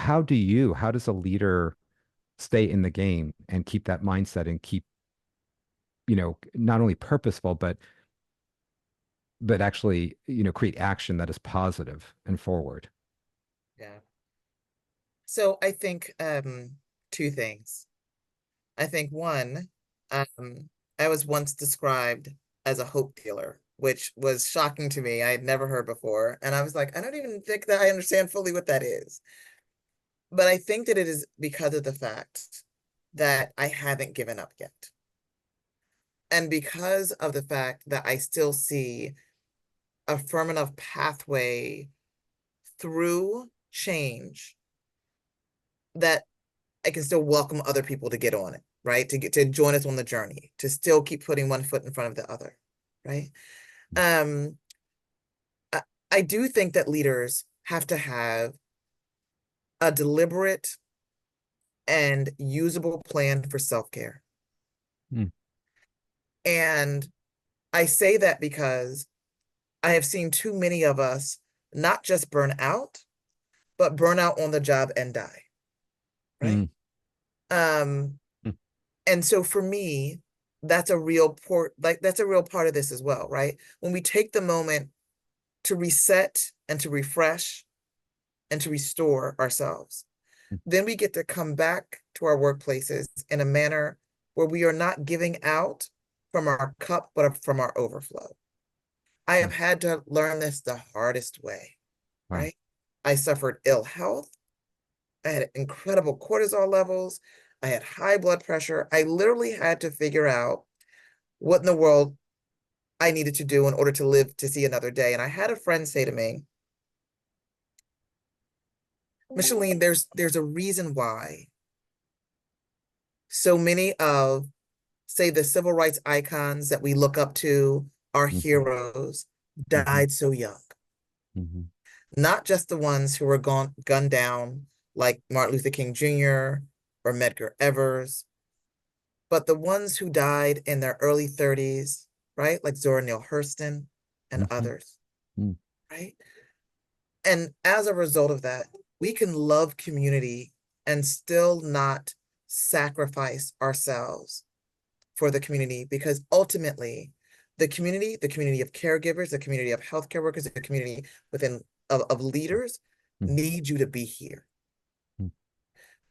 how does a leader stay in the game and keep that mindset and keep, not only purposeful, but actually, create action that is positive and forward? Yeah. So I think two things. I think one, I was once described as a hope dealer, which was shocking to me. I had never heard before. And I was like, I don't even think that I understand fully what that is. But I think that it is because of the fact that I haven't given up yet. And because of the fact that I still see a firm enough pathway through change that I can still welcome other people to get on it, right? To join us on the journey, to still keep putting one foot in front of the other, right? Um, I, I do think that leaders have to have a deliberate and usable plan for self-care. Mm, And I say that because I have seen too many of us not just burn out, but burn out on the job and die, right? mm, Um, mm, and so for me, that's a real part of this as well, right? When we take the moment to reset and to refresh and to restore ourselves, mm, then we get to come back to our workplaces in a manner where we are not giving out from our cup, but from our overflow. I have mm. had to learn this the hardest way, Wow. right? I suffered ill health. I had incredible cortisol levels. I had high blood pressure. I literally had to figure out what in the world I needed to do in order to live to see another day. And I had a friend say to me, Michellene, there's a reason why so many of, say, the civil rights icons that we look up to, our Mhm, heroes, mhm, died so young. mhm, Not just the ones who were gunned down, like Martin Luther King Jr. or Medgar Evers, but the ones who died in their early 30s, right? Like Zora Neale Hurston and mhm, others, mm, right? And as a result of that, we can love community and still not sacrifice ourselves for the community, because ultimately the community of caregivers, the community of healthcare workers, the community within of leaders mm, need you to be here. mm.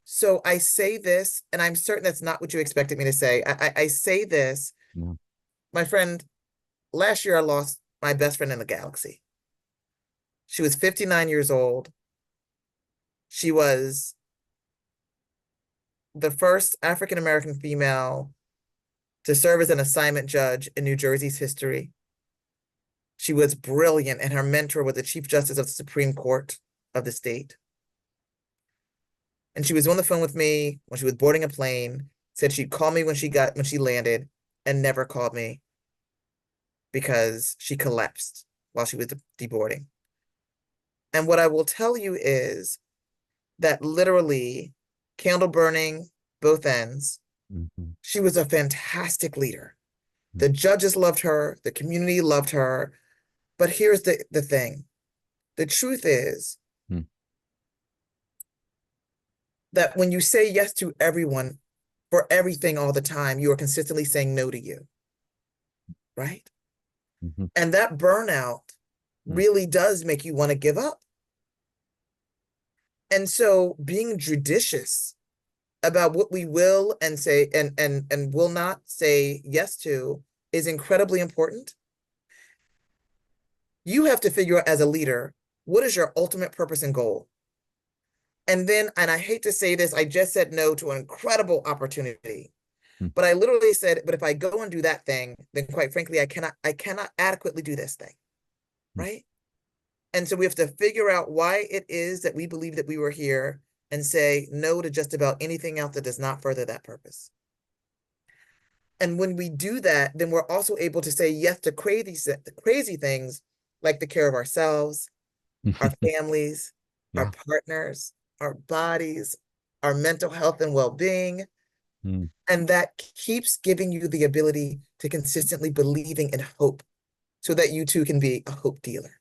So I say this, and I'm certain that's not what you expected me to say. I say this, Yeah. my friend, last year I lost my best friend in the galaxy. She was 59 years old. She was the first African American female to serve as an assignment judge in New Jersey's history. She was brilliant, and her mentor was the Chief Justice of the Supreme Court of the state. And she was on the phone with me when she was boarding a plane, said she'd call me when she landed, and never called me because she collapsed while she was deboarding. And what I will tell you is that literally, candle burning both ends, Mhm, she was a fantastic leader. mm, The judges loved her, the community loved her. But here's the thing. The truth is mm, that when you say yes to everyone for everything all the time, you are consistently saying no to you, right? mhm, And that burnout mm, really does make you want to give up. And so being judicious about what we will and say and will not say yes to is incredibly important. You have to figure out as a leader, what is your ultimate purpose and goal? And then, and I hate to say this, I just said no to an incredible opportunity. mm, But I literally said, but if I go and do that thing, then quite frankly, I cannot adequately do this thing, mm. right? And so we have to figure out why it is that we believe that we were here and say no to just about anything else that does not further that purpose. And when we do that, then we're also able to say yes to crazy things like the care of ourselves, our families, our Yeah. partners, our bodies, our mental health and well-being. Mm. And that keeps giving you the ability to consistently believing in hope so that you too can be a hope dealer.